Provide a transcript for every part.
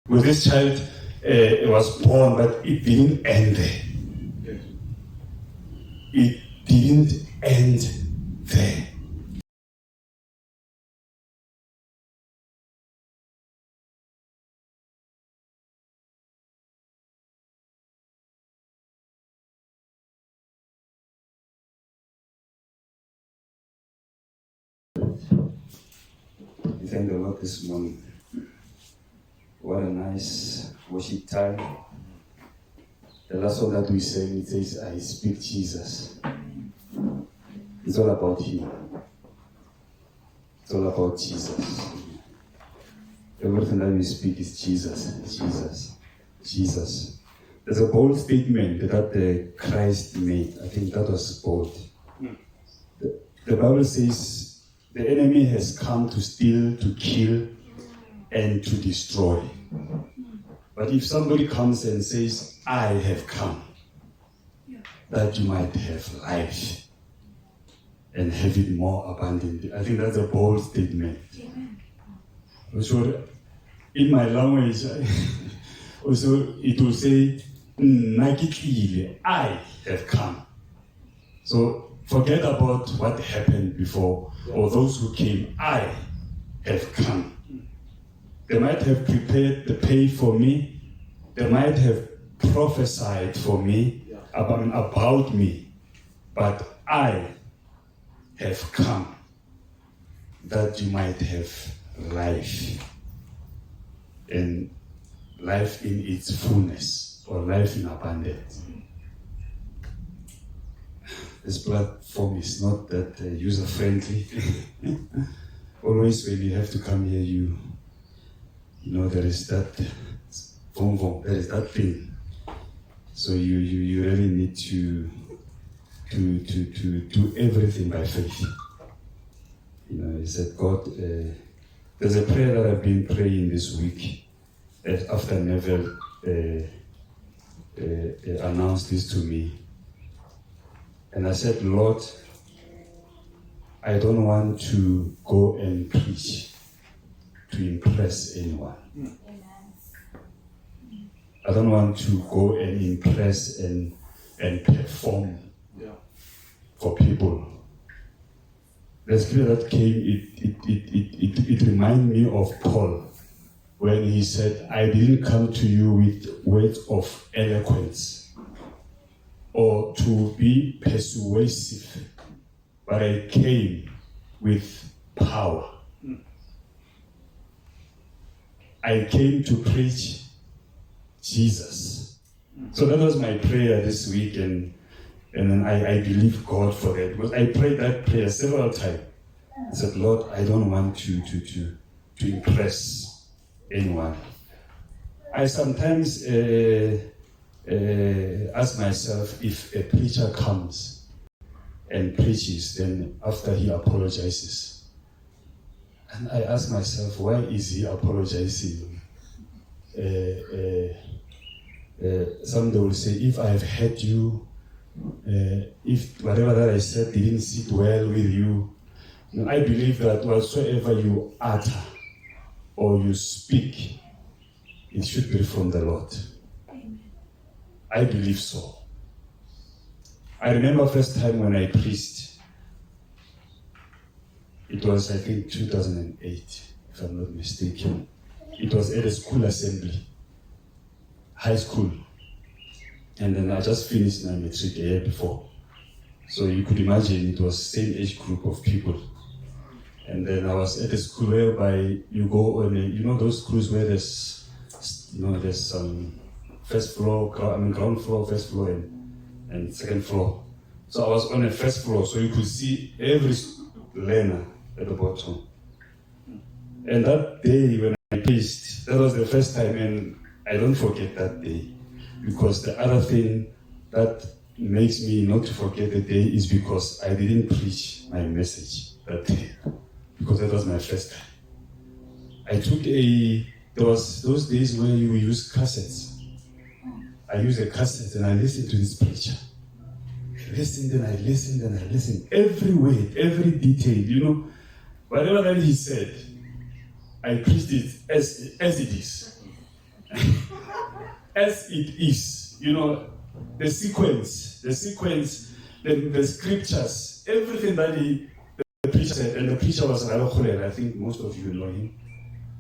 Because this child was born, but it didn't end there. It didn't end there. We thank the Lord this morning. What a nice worship time. The last song that we sang, it says, I speak Jesus. It's all about Him. It's all about Jesus. Everything that we speak is Jesus, Jesus, Jesus. There's a bold statement that Christ made. I think that was bold. The Bible says, the enemy has come to steal, to kill, and to destroy. But if somebody comes and says, I have come, that you might have life and have it more abundantly. I think that's a bold statement. Also, in my language, also it will say, I have come. So forget about what happened before or those who came. I have come. They might have prepared the pay for me. They might have prophesied for me about me. But I have come that you might have life. And life in its fullness, or life in abundance. This platform is not that user-friendly. Always when you have to come here, you know there is that there is that thing. So you really need to do everything by faith. You know, he said, God, there's a prayer that I've been praying this week after Neville announced this to me. And I said, Lord, I don't want to go and preach to impress anyone. I don't want to go and impress and perform for people. The scripture that came, it reminded me of Paul when he said, I didn't come to you with words of eloquence or to be persuasive, but I came with power. I came to preach Jesus. So that was my prayer this week, and then I believe God for that, because I prayed that prayer several times. I said, Lord, I don't want to impress anyone. I sometimes ask myself, if a preacher comes and preaches, then after he apologizes, and I ask myself, why is he apologizing? Somebody will say, if I have hurt you, if whatever that I said didn't sit well with you, I believe that whatsoever you utter or you speak, it should be from the Lord. Amen. I believe so. I remember first time when I preached. It was, I think, 2008, if I'm not mistaken. It was at a school assembly, high school. And then I just finished my matric a year before. So you could imagine it was same age group of people. And then I was at a school whereby you go on those schools where there's some first floor, ground floor, first floor, and second floor. So I was on the first floor, so you could see every learner at the bottom. And that day when I preached, that was the first time, and I don't forget that day. Because the other thing that makes me not to forget the day is because I didn't preach my message that day. Because that was my first time. I took there was those days where you use cassettes. I used a cassette and I listened to this preacher. I listened and I listened and I listened. Every word, every detail, whatever that he said, I preached it as it is. as it is, the sequence, the scriptures, everything that the preacher said, and the preacher was Ralo Kholela. I think most of you know him,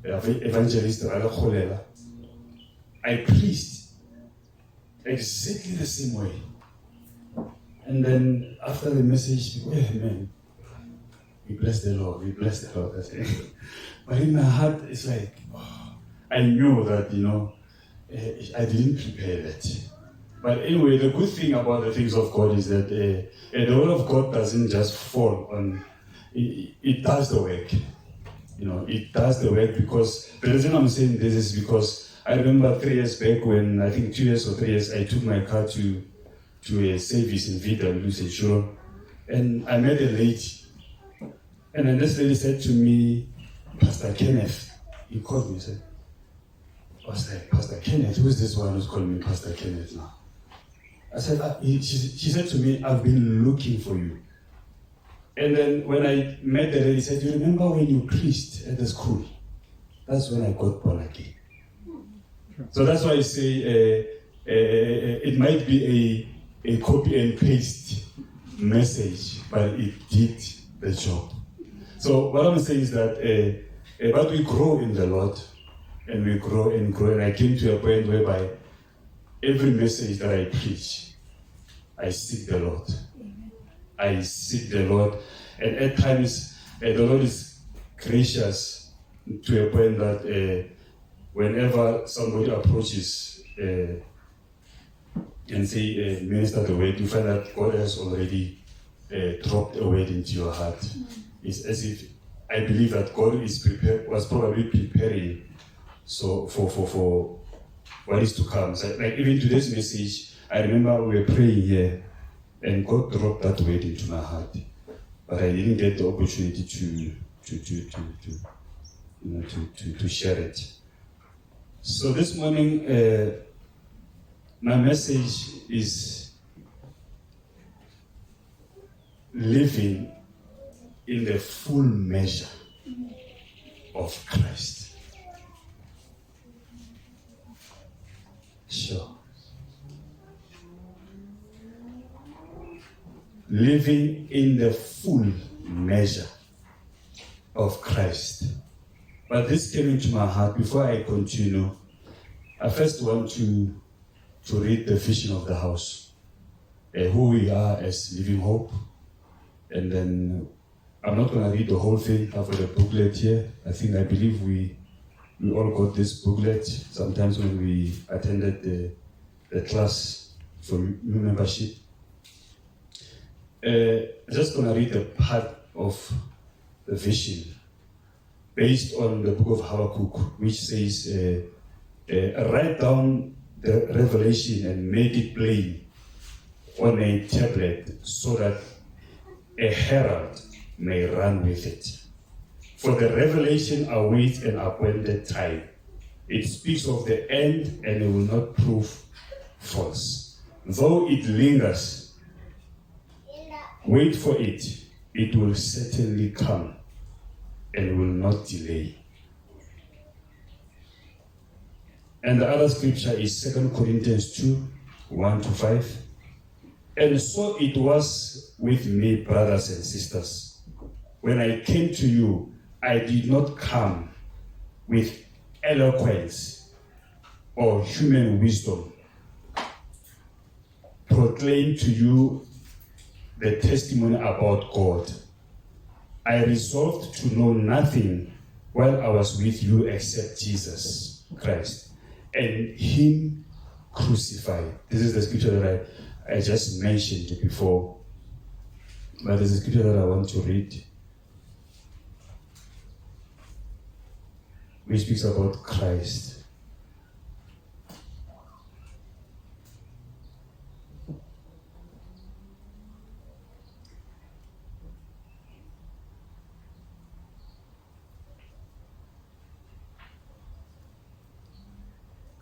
evangelist Ralo Kholela. I preached exactly the same way. And then after the message, people, man, we bless the Lord, we bless the Lord. But in my heart, it's like, I knew that, I didn't prepare that. But anyway, the good thing about the things of God is that the word of God doesn't just fall on, it does the work. It does the work, because the reason I'm saying this is because I remember 3 years back when, I think 2 years or 3 years, I took my car to a service in VW in Shuro, and I met a lady. And then this lady said to me, Pastor Kenneth, he called me and said, I was like, Pastor Kenneth, who's this one who's calling me Pastor Kenneth now? I said, she said to me, I've been looking for you. And then when I met the lady, she said, you remember when you preached at the school? That's when I got born again. So that's why I say it might be a copy and paste message, but it did the job. So what I'm saying is that, but we grow in the Lord, and we grow and grow. And I came to a point whereby every message that I preach, I seek the Lord. I seek the Lord. And at times, the Lord is gracious to a point that whenever somebody approaches and say, minister the word, you find that God has already dropped a word into your heart. It's as if I believe that God was probably preparing for what is to come. So, like even today's message, I remember we were praying here, and God dropped that word into my heart, but I didn't get the opportunity to share it. So this morning, my message is living in the full measure of Christ. Sure. Living in the full measure of Christ. But this came into my heart. Before I continue, I first want to read the vision of the house, who we are as Living Hope. And then I'm not going to read the whole thing. I've got a booklet here. I believe we all got this booklet sometimes when we attended the class for new membership. I'm just going to read a part of the vision based on the book of Habakkuk, which says, write down the revelation and make it plain on a tablet so that a herald may run with it. For the revelation awaits an appointed time. It speaks of the end and it will not prove false. Though it lingers, wait for it. It will certainly come and will not delay. And the other scripture is 2 Corinthians 2, 1-5. And so it was with me, brothers and sisters. When I came to you, I did not come with eloquence or human wisdom. Proclaim to you the testimony about God. I resolved to know nothing while I was with you except Jesus Christ and Him crucified. This is the scripture that I just mentioned before, but there's a scripture that I want to read, which speaks about Christ.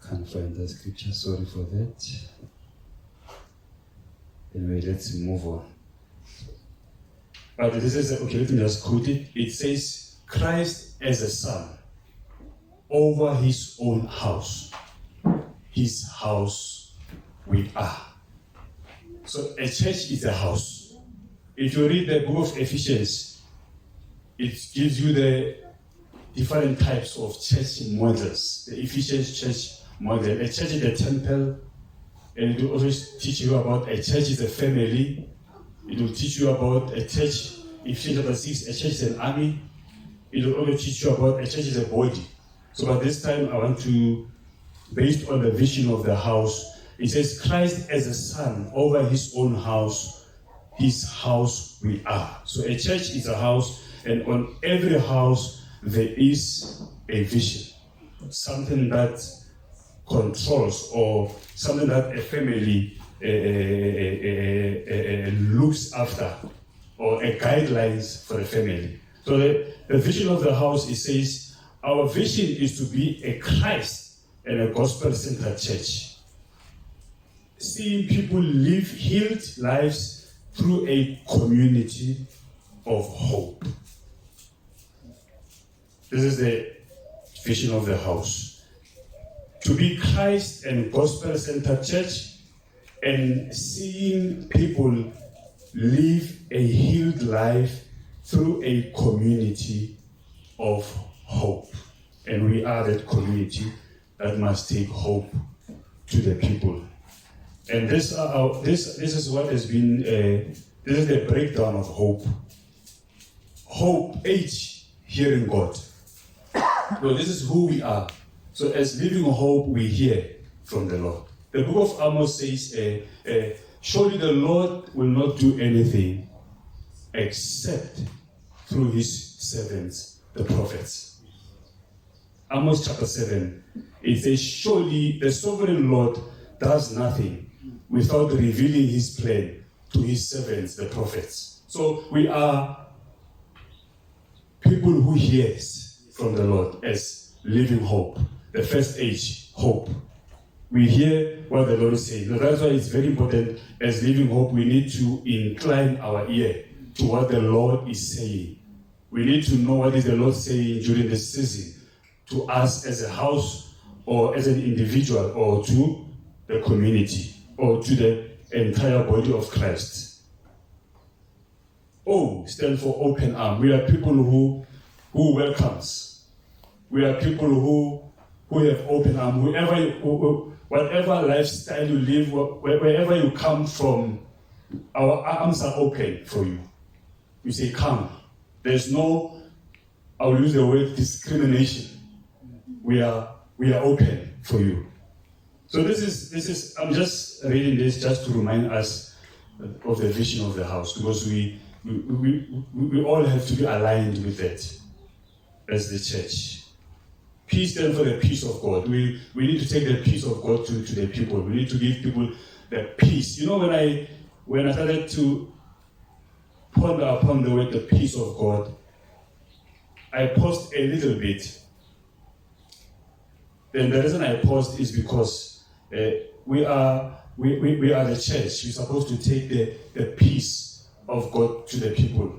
Can't find the scripture, sorry for that. Anyway, let's move on. But this is, okay, let me just quote it. It says, Christ as a son over his own house. his house we are. So a church is a house. If you read the book of Ephesians, it gives you the different types of church models. The Ephesians church model. A church is a temple, and it will also teach you about a church is a family. It will teach you about a church. Ephesians chapter 6, a church is an army. It will also teach you about a church is a body. So at this time, I want to, based on the vision of the house, it says Christ as a son over his own house, his house we are. So a church is a house, and on every house there is a vision, something that controls or something that a family looks after, or a guidelines for a family. So the vision of the house, it says, our vision is to be a Christ and a gospel-centered church. Seeing people live healed lives through a community of hope. This is the vision of the house. To be Christ and gospel-centered church, and seeing people live a healed life through a community of hope. And we are that community that must take hope to the people. And this is what has been, this is the breakdown of hope. Hope, H, hearing God. So this is who we are. So as living hope, we hear from the Lord. The book of Amos says, surely the Lord will not do anything except through his servants, the prophets. Amos chapter 7, it says, surely the sovereign Lord does nothing without revealing his plan to his servants, the prophets. So we are people who hears from the Lord as living hope. The first age, hope. We hear what the Lord is saying. So that's why it's very important as living hope, we need to incline our ear to what the Lord is saying. We need to know what is the Lord saying during the season to us as a house or as an individual or to the community or to the entire body of Christ. O stand for open arm. We are people who welcomes. We are people who have open arm. Whatever lifestyle you live, wherever you come from, our arms are open for you. We say, come. There's no, I will use the word discrimination. We are open for you. So this is. I'm just reading this just to remind us of the vision of the house, because we all have to be aligned with that as the church. Peace stands for the peace of God. We need to take the peace of God to the people. We need to give people the peace. You know, when I started to ponder upon the word the peace of God, I paused a little bit. Then the reason I paused is because we are the church. We're supposed to take the peace of God to the people.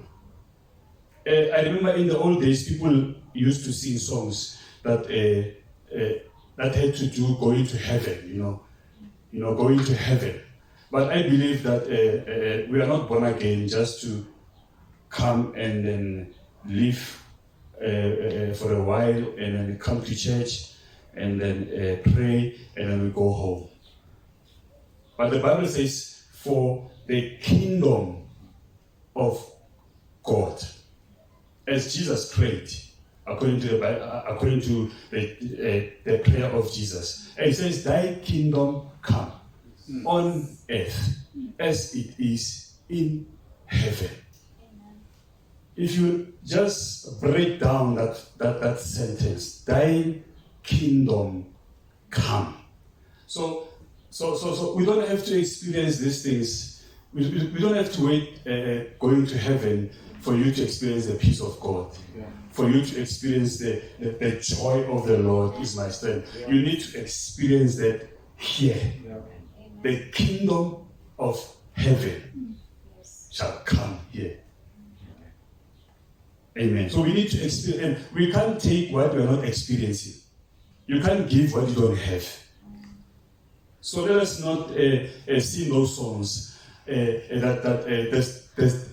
I remember in the old days, people used to sing songs that had to do going to heaven, going to heaven. But I believe that we are not born again just to come and then live for a while and then come to church and then pray and then we go home. But the Bible says, for the kingdom of God, as Jesus prayed, according to the prayer of Jesus. And it says, thy kingdom come on earth as it is in heaven. If you just break down that sentence, thy kingdom come. So we don't have to experience these things. We don't have to wait going to heaven for you to experience the peace of God. Yeah. For you to experience the joy of the Lord is my strength. Yeah. You need to experience that here. Yeah. The kingdom of heaven shall come here. Amen. So we need to experience, and we can't take what we are not experiencing. You can't give what you don't have. So let us not sing those songs that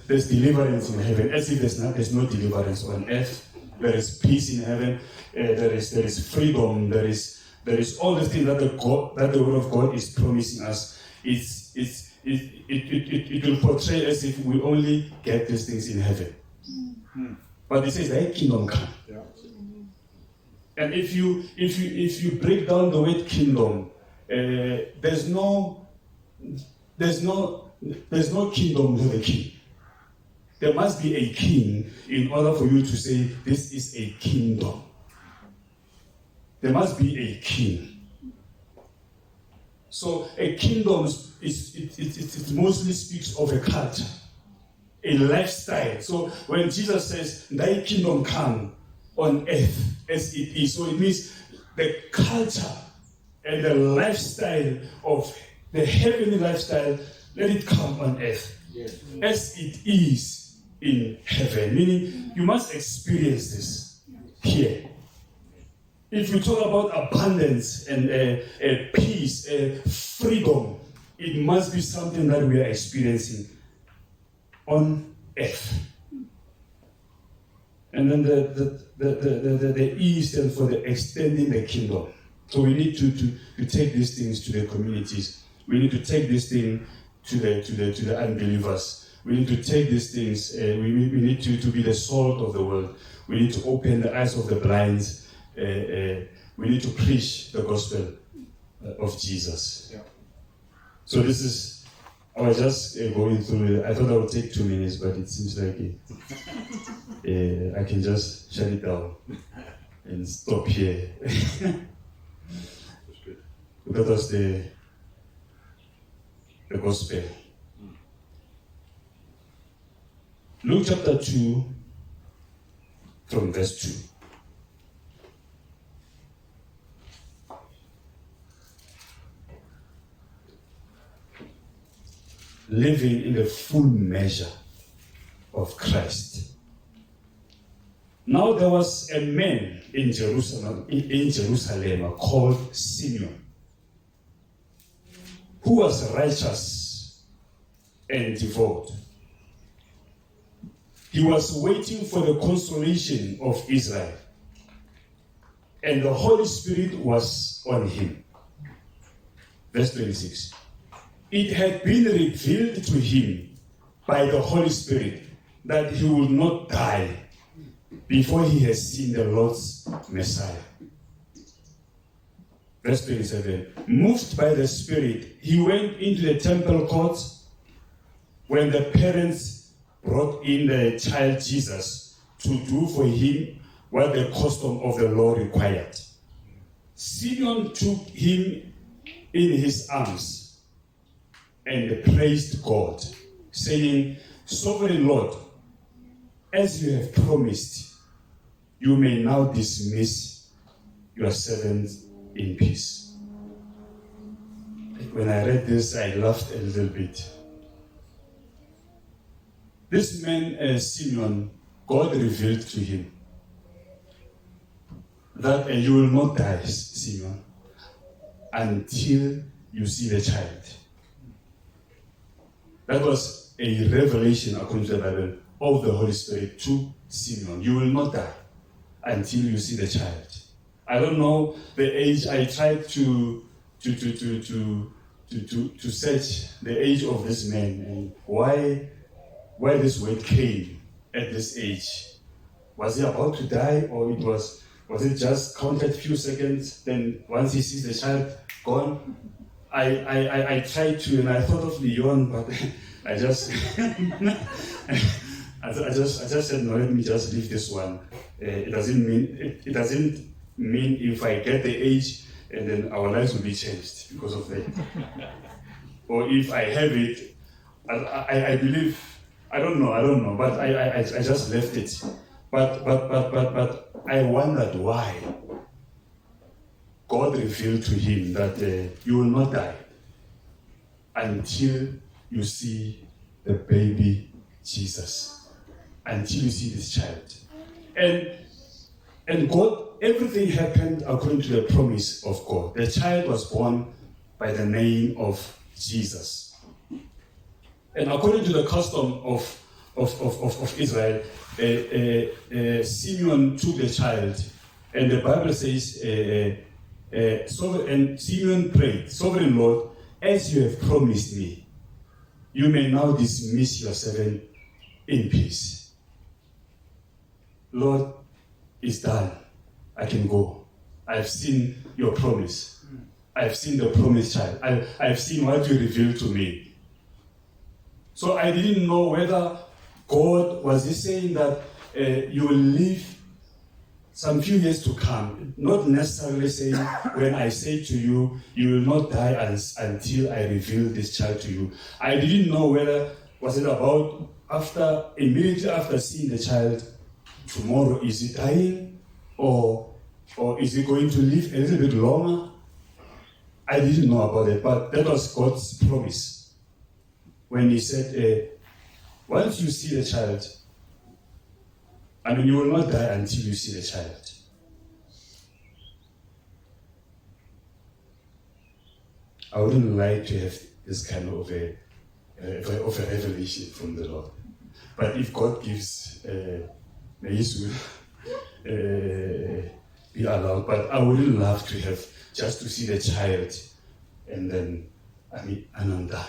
there's deliverance in heaven, as if there's no deliverance on earth. There is peace in heaven. There is freedom. There is all the things that the Word of God is promising us. It will portray as if we only get these things in heaven. But it says, "Thy kingdom come." Yeah. And if you break down the word kingdom, there's no kingdom without a king. There must be a king in order for you to say this is a kingdom. There must be a king. So a kingdom it mostly speaks of a culture, a lifestyle. So when Jesus says, "Thy kingdom come on earth as it is," so it means the culture and the lifestyle of the heavenly lifestyle, let it come on earth. Yes. As it is in heaven. Meaning you must experience this here. If you talk about abundance and peace, freedom, it must be something that we are experiencing on earth. And then the E stands for the extending the kingdom. So we need to take these things to the communities. We need to take these things to the unbelievers. We need to take these things. We need to be the salt of the world. We need to open the eyes of the blind. We need to preach the gospel of Jesus. Yeah. So this is, I was just going through it. I thought I would take 2 minutes, but it seems like I can just shut it down and stop here. That's good. That was the gospel. Luke chapter 2, from verse 2. Living in the full measure of Christ. Now there was a man in Jerusalem called Simeon, who was righteous and devout. He was waiting for the consolation of Israel, and the Holy Spirit was on him. Verse 26. It had been revealed to him by the Holy Spirit that he would not die before he has seen the Lord's Messiah. Verse 27. Moved by the Spirit, he went into the temple courts when the parents brought in the child Jesus to do for him what the custom of the law required. Simeon took him in his arms and praised God, saying, "Sovereign Lord, as you have promised, you may now dismiss your servant in peace." When I read this, I laughed a little bit. This man, Simeon, God revealed to him that you will not die, Simeon, until you see the child. That was a revelation, according to the Bible, of the Holy Spirit to Simeon. You will not die until you see the child. I don't know the age. I tried to search the age of this man and why this word came at this age. Was he about to die, or was it just counted few seconds? Then once he sees the child gone. I tried to, and I thought of Leon, but I just said, no, let me just leave this one. It doesn't mean if I get the age, and then our lives will be changed because of that. Or if I have it, I believe, I don't know, but I just left it. But I wondered why God revealed to him that you will not die until you see the baby Jesus, until you see this child. And God, everything happened according to the promise of God. The child was born by the name of Jesus. And according to the custom of Israel, Simeon took the child, and the Bible says, and Simeon prayed, Sovereign Lord, as you have promised me, you may now dismiss your servant in peace. Lord, it's done. I can go. I've seen your promise. I've seen the promised child. I've seen what you revealed to me. So I didn't know whether God was he saying that you will live some few years to come, not necessarily saying when I say to you, you will not die until I reveal this child to you. I didn't know whether was it about immediately after seeing the child, tomorrow is he dying or is he going to live a little bit longer? I didn't know about it, but that was God's promise when he said, once you see the child, you will not die until you see the child. I wouldn't like to have this kind of a revelation from the Lord. But if God gives, may His will be allowed. But I wouldn't love to have just to see the child and then, and I'm done.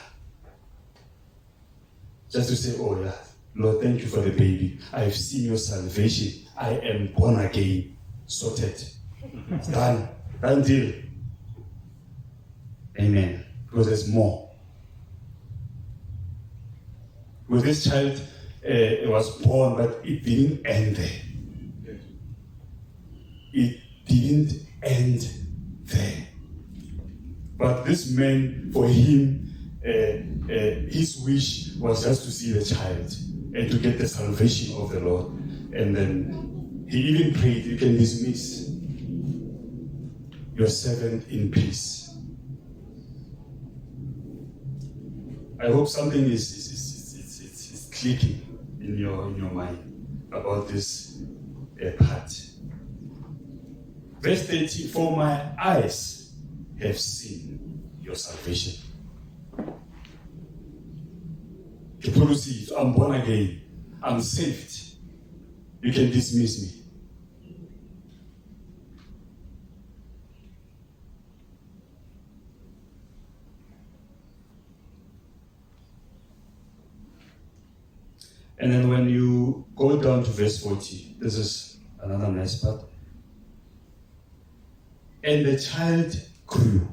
Just to say, oh yeah, Lord, thank you for the baby. I've seen your salvation. I am born again. Sorted. Done. Done deal. Amen. Because there's more. Because this child was born, but it didn't end there. It didn't end there. But this man, for him, his wish was just to see the child and to get the salvation of the Lord. And then he even prayed, you can dismiss your servant in peace. I hope something is clicking in your mind about this part. Verse 30, for my eyes have seen your salvation. I'm born again. I'm saved. You can dismiss me. And then when you go down to verse 40, this is another nice part. And the child grew,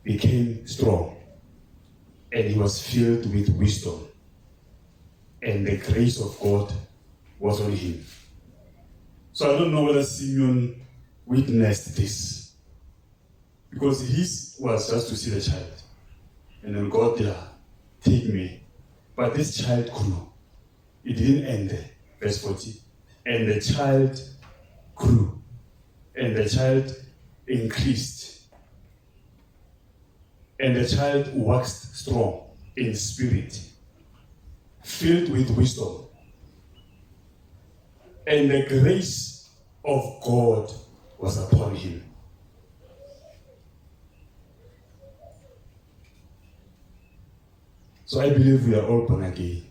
became strong, and he was filled with wisdom, and the grace of God was on him. So I don't know whether Simeon witnessed this, because his was just to see the child, and then God there, take me. But this child grew. It didn't end there. Verse 40. And the child grew, and the child increased, and the child waxed strong in spirit, filled with wisdom, and the grace of God was upon him. So I believe we are all born again.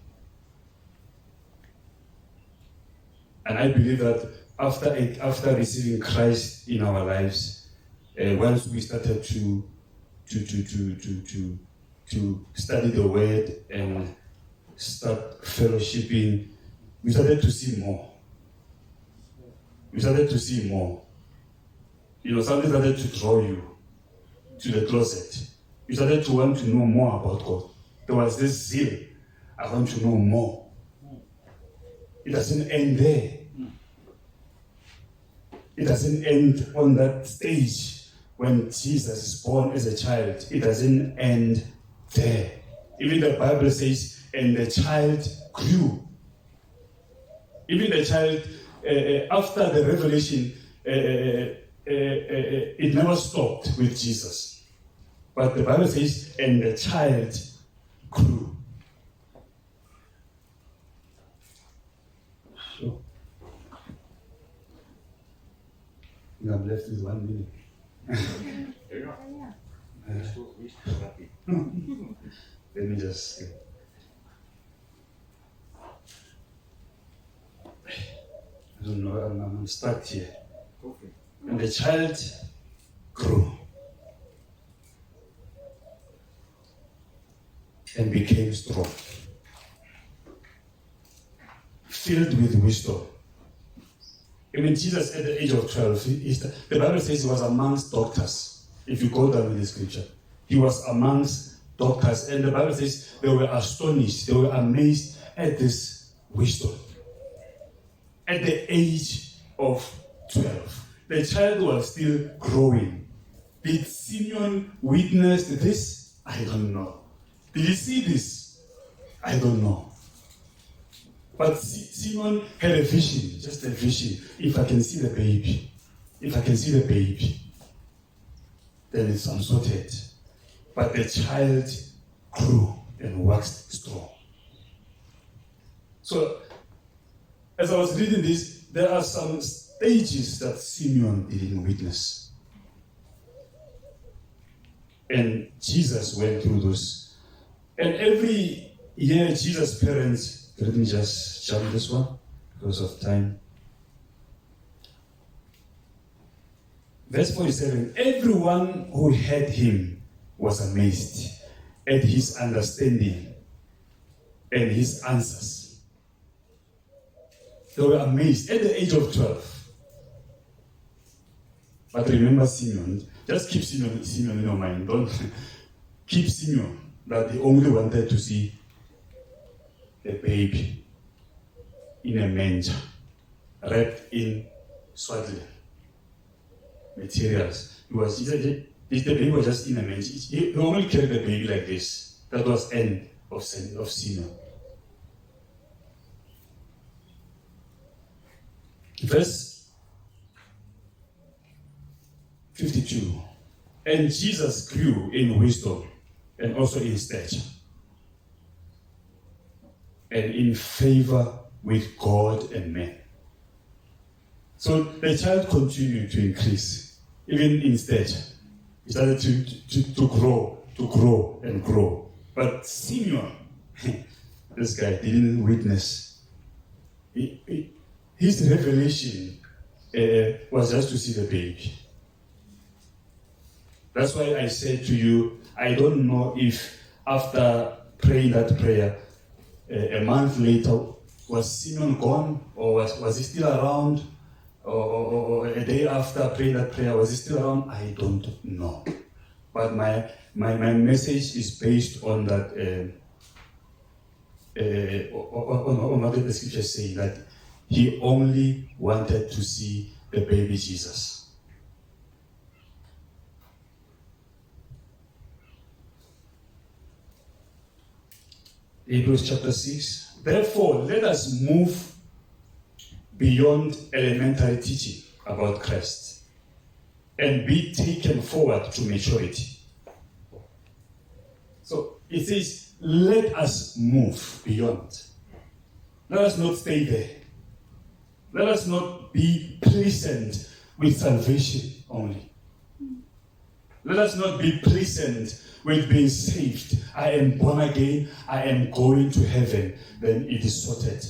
And I believe that after receiving Christ in our lives, once we started to study the Word and start fellowshipping, we started to see more. We started to see more. Something started to draw you to the closet. You started to want to know more about God. There was this zeal. I want to know more. It doesn't end there. It doesn't end on that stage when Jesus is born as a child. It doesn't end there. Even the Bible says, and the child grew. Even the child, after the revelation, it never stopped with Jesus. But the Bible says, and the child grew. So, I'm left with 1 minute. There you go. Let me just. I don't know, I'm stuck here. And the child grew and became strong, filled with wisdom. Even Jesus at the age of 12, the Bible says he was amongst doctors. If you go down with the scripture, he was amongst doctors, and the Bible says they were astonished, they were amazed at this wisdom. At the age of 12, the child was still growing. Did Simeon witness this? I don't know. Did he see this? I don't know. But Simeon had a vision, just a vision. If I can see the baby, then it's unsorted. But the child grew and waxed strong. So, as I was reading this, there are some stages that Simeon didn't witness. And Jesus went through those. And every year, Jesus' parents, let me just jump this one because of time. Verse 47, everyone who heard him was amazed at his understanding and his answers. They were amazed at the age of 12. But remember Simeon, just keep Simeon in your mind. Don't keep Simeon that he only wanted to see a baby in a manger, wrapped in swaddling materials. The baby was just in a manger. He only carried the baby like this. That was end of Simeon. Verse 52. And Jesus grew in wisdom and also in stature and in favor with God and men. So the child continued to increase, even in stature. He started to grow and grow. But Simeon, this guy didn't witness. His revelation was just to see the baby. That's why I said to you, I don't know if after praying that prayer, a month later, was Simeon gone, or was he still around? Or a day after praying that prayer, was he still around? I don't know. But my message is based on that, on what the scriptures say, that he only wanted to see the baby Jesus. Hebrews chapter 6. Therefore, let us move beyond elementary teaching about Christ and be taken forward to maturity. So it says, let us move beyond. Let us not stay there. Let us not be pleasant with salvation only. Let us not be pleasant with being saved. I am born again, I am going to heaven, then it is sorted.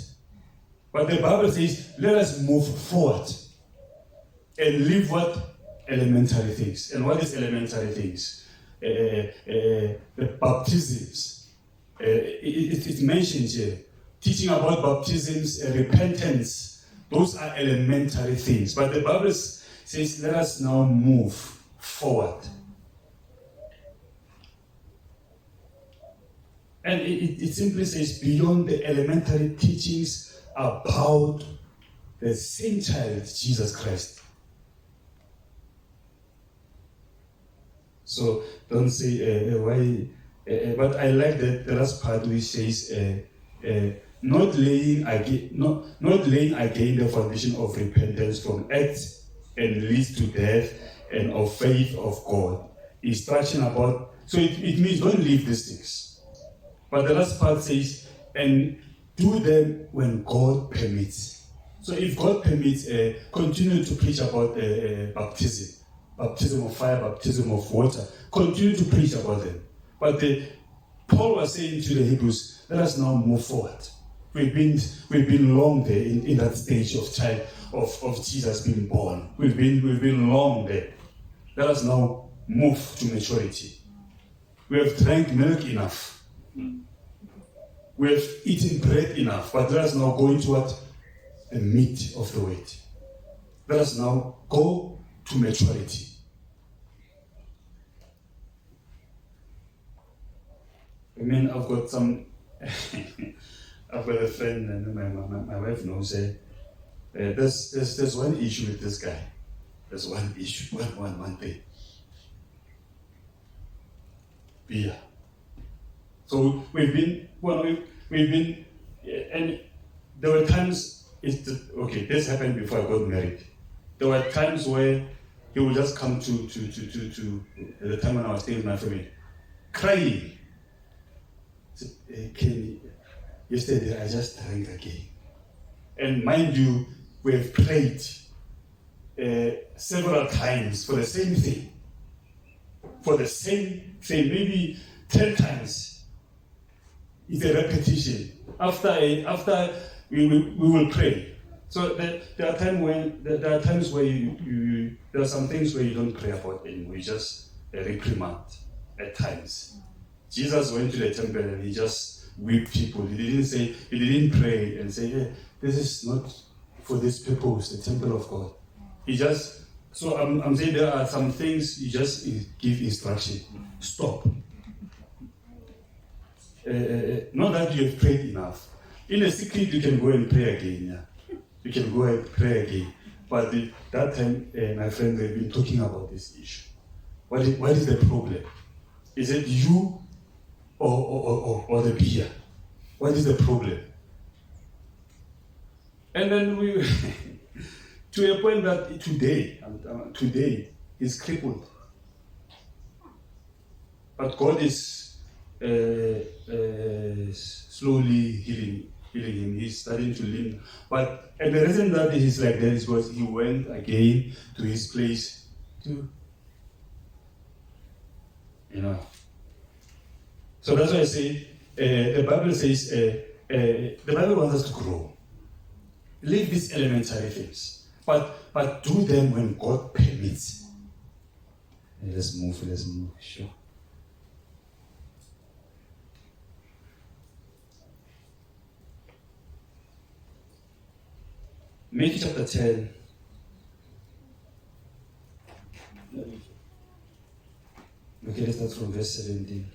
But the Bible says, let us move forward and leave what? Elementary things. And what is elementary things? The baptisms. It mentions here, teaching about baptisms, repentance. Those are elementary things. But the Bible says, let us now move forward. And it simply says, beyond the elementary teachings about the same child, Jesus Christ. So don't say why, but I like the last part which says, not laying again the foundation of repentance from acts and leads to death, and of faith of God. Instruction about, so it means don't leave these things. But the last part says, and do them when God permits. So if God permits, continue to preach about baptism. baptism of fire, baptism of water. Continue to preach about them. But Paul was saying to the Hebrews, let us now move forward. We've been long there in that stage of time of Jesus being born. We've been long there. Let us now move to maturity. We have drank milk enough. We have eaten bread enough. But let us now go into what? The meat of the word. Let us now go to maturity. I mean, I've got a friend, and my wife knows. There's one issue with this guy. There's one issue, one thing. Beer. So we've been, and there were times. This happened before I got married. There were times where he would just come to the time when I was staying with my family, crying. Yesterday I just drank again. And mind you, we have prayed several times for the same thing. For the same thing, maybe 10 times. It's a repetition. After we will pray. So there are times where there are some things where you don't pray about anymore. You just reprimand at times. Jesus went to the temple and he just whipped people. He didn't pray and say, hey, this is not for this purpose, the temple of God. So I'm saying there are some things you just give instruction. Stop. Not that you have prayed enough. In a secret, you can go and pray again. Yeah? You can go and pray again. But that time, my friend, they've been talking about this issue. What is the problem? Is it you or the beer? What is the problem? And then we, to a point that today he's crippled. But God is slowly healing him. He's starting to limp. And the reason that he's like that is because he went again to his place to, So that's why I say, the Bible says, the Bible wants us to grow. Leave these elementary things, but do them when God permits. Let's move, sure. Matthew chapter 10. Okay, let's start from verse 17.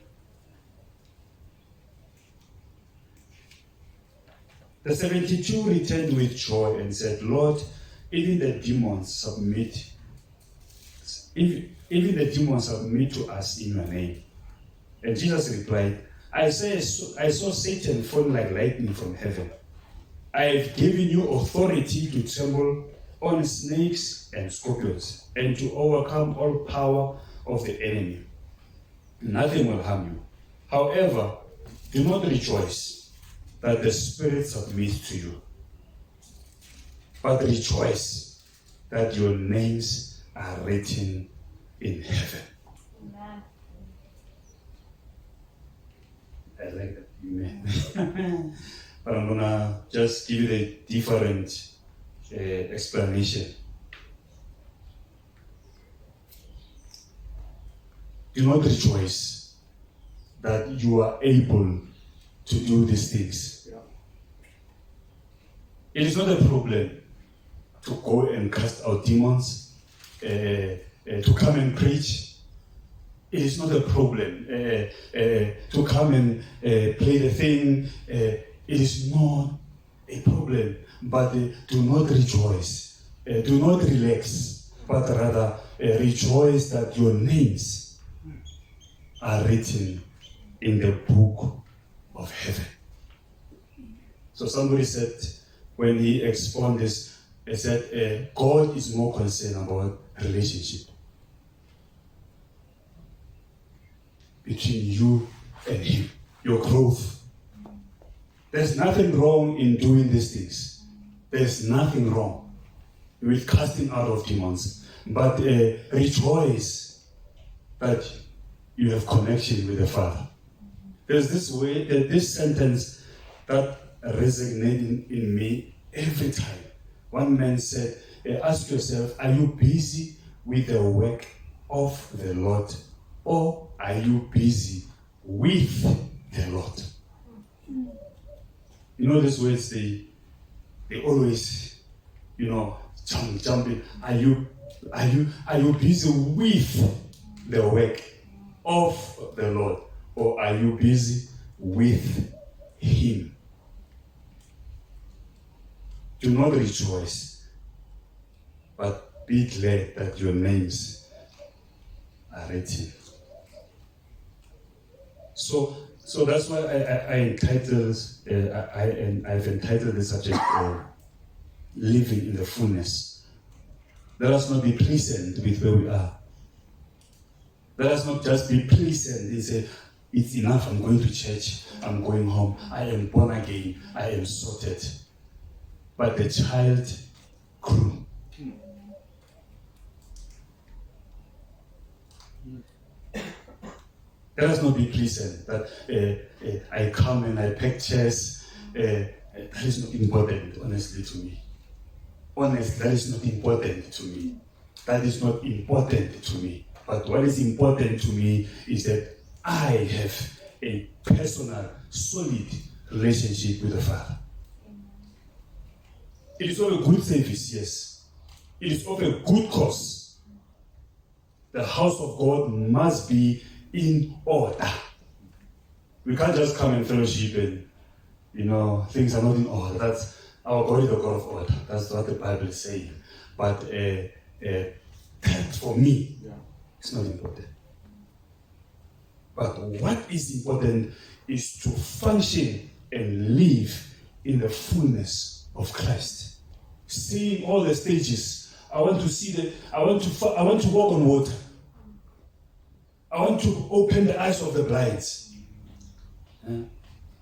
The 72 returned with joy and said, Lord, even the demons submit to us in your name. And Jesus replied, I saw Satan fall like lightning from heaven. I have given you authority to tremble on snakes and scorpions and to overcome all power of the enemy. Nothing will harm you. However, do not rejoice that the Spirit submits to you, but rejoice that your names are written in heaven. Amen. I like that. Amen. But I'm going to just give you a different explanation. Do not rejoice that you are able to do these things. Yeah. It is not a problem to go and cast out demons, to come and preach. It is not a problem to come and play the thing. It is not a problem. But do not rejoice. Do not relax. But rather rejoice that your names are written in the book of heaven. So somebody said, when he explained this, he said, God is more concerned about relationship between you and him, your growth. There's nothing wrong in doing these things. There's nothing wrong with casting out of demons. but rejoice that you have connection with the Father. There's this sentence that resonates in me every time. One man said, ask yourself, are you busy with the work of the Lord, or are you busy with the Lord? You know, these words, they always, jump in. Are you busy with the work of the Lord, or are you busy with Him? Do not rejoice, but be glad that your names are written. So that's why I've entitled the subject "Living in the Fullness." Let us not be pleasant with where we are. Let us not just be pleasant and say, it's enough, I'm going to church, I'm going home, I am born again, I am sorted. But the child grew. Let us not be pleasant that I come and I pack chairs. That is not important, honestly, to me. Honestly, that is not important to me. That is not important to me. But what is important to me is that I have a personal, solid relationship with the Father. It is of a good service, yes. It is of a good cause. The house of God must be in order. We can't just come and fellowship and, things are not in order. That's our God is the God of order. That's what the Bible is saying. But that for me, it's not important. But what is important is to function and live in the fullness of Christ. Seeing all the stages. I want to see that. I want to walk on water. I want to open the eyes of the blind.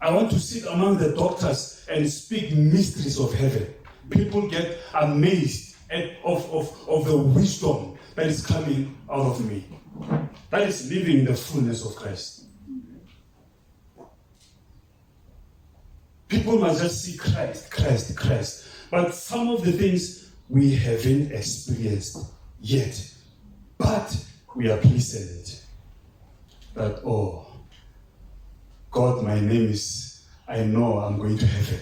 I want to sit among the doctors and speak mysteries of heaven. People get amazed of the wisdom that is coming out of me. That is living in the fullness of Christ. People must just see Christ. But some of the things we haven't experienced yet. But we are pleasant that, God, my name is, I know I'm going to heaven.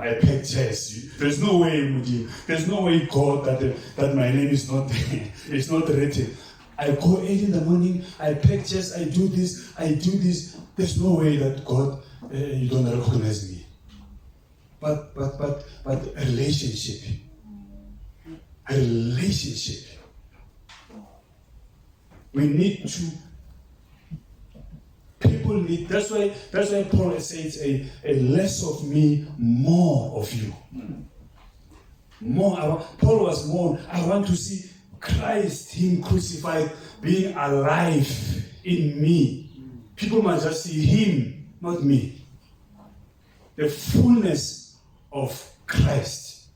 I pack chairs. There's no way, Mujib. There's no way, God, that my name is not there. It's not written. I go 8 in the morning, I pack chairs, I do this. There's no way that, God, you don't recognize me. But a relationship. We need to. People need. That's why Paul says a less of me, more of you. Paul was more. I want to see Christ, Him crucified, being alive in me. People must just see Him, not me. The fullness of Christ.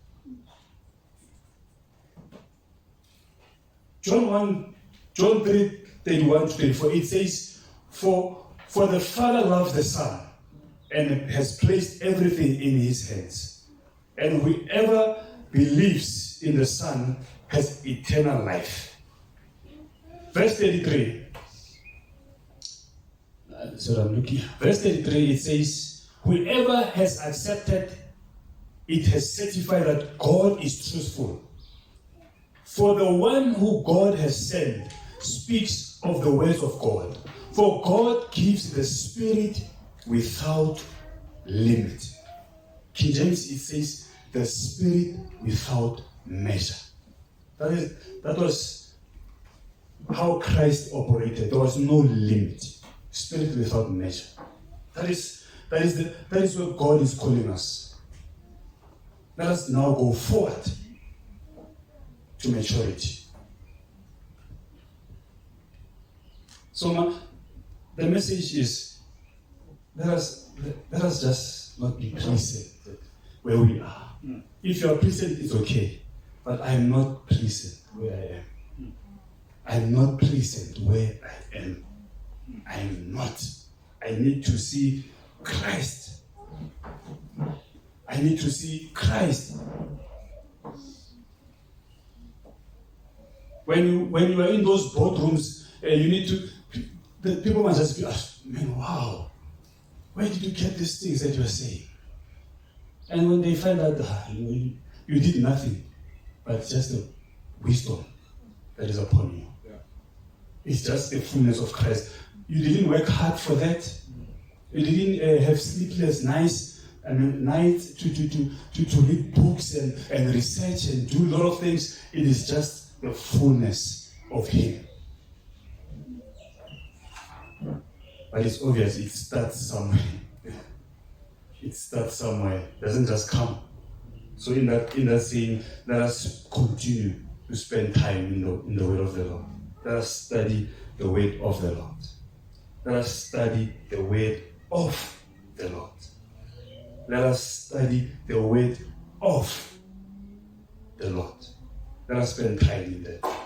John 3:31-34, it says, For the Father loves the Son and has placed everything in His hands. And whoever believes in the Son has eternal life. Verse 33. Verse 33, it says, whoever has accepted it has certified that God is truthful. For the one who God has sent speaks of the words of God. For God gives the Spirit without limit. King James, it says, the Spirit without measure. That was how Christ operated. There was no limit. Spirit without measure. That is what God is calling us. Let us now go forward to maturity. So the message is, let us just not be pleasant where we are. If you are pleasant, it's okay. but I am not pleasant where I am. I am not pleasant where I am. I am not. I need to see Christ. I need to see Christ. When you are in those boardrooms, you need to. The people must just be, man, wow, where did you get these things that you are saying? And when they find out, you did nothing, but just the wisdom that is upon you. Yeah. It's just the fullness of Christ. You didn't work hard for that. You didn't have sleepless nights to read books and research and do a lot of things. It is just the fullness of Him. But it's obvious it starts somewhere. It starts somewhere. It doesn't just come. So in that saying, let us continue to spend time in the word of the Lord. Let us study the word of the Lord. Let us study the word of the Lord. Let us study the word of the Lord. Let us spend time in that.